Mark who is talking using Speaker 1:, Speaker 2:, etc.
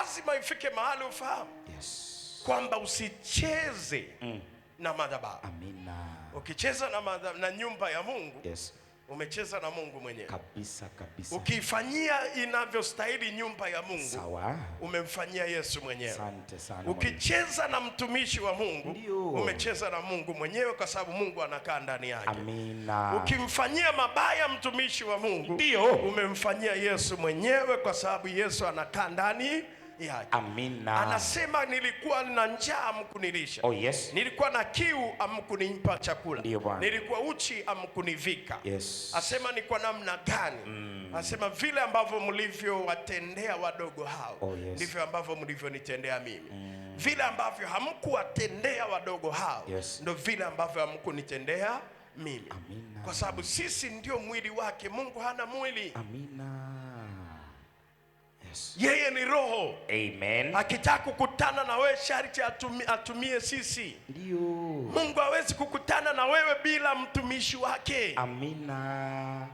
Speaker 1: lazima ifike mahali ufahamu kwamba usicheze na madhabahu.
Speaker 2: Amina.
Speaker 1: Ukicheza na nyumba ya Mungu, umecheza na Mungu mwenyewe.
Speaker 2: Kabisa kabisa.
Speaker 1: Ukifanyia inavyostahili nyumba ya Mungu,
Speaker 2: sawa,
Speaker 1: umemfanyia Yesu mwenyewe.
Speaker 2: Asante sana.
Speaker 1: Ukicheza na mtumishi wa Mungu, umecheza na Mungu mwenyewe, kwa sababu Mungu anakaa ndani yake.
Speaker 2: Amina.
Speaker 1: Ukimfanyia mabaya mtumishi wa Mungu, umemfanyia Yesu mwenyewe, kwa sababu Yesu anakaa ndani yake.
Speaker 2: Amina.
Speaker 1: Anasema nilikuwa na njaa hamkunilisha. Nilikuwa na kiu hamkunipa chakula. Nilikuwa uchi hamkunivika. Asema ni kwa namna gani? Asema vile ambavyo mlivyowatendea wadogo hao, ndivyo ambavyo mlivyonitendea mimi. Vile ambavyo hamkuwatendea wadogo hao, ndio vile ambavyo hamkunitendea mimi.
Speaker 2: Amina.
Speaker 1: Kwa sababu sisi ndio mwili wake. Mungu hana mwili.
Speaker 2: Amina.
Speaker 1: Yeye ni roho.
Speaker 2: Amen.
Speaker 1: Akitaka kukutana na wewe sharti atumie sisi.
Speaker 2: Ndio.
Speaker 1: Mungu hawezi kukutana na wewe bila mtumishi wake.
Speaker 2: Amina.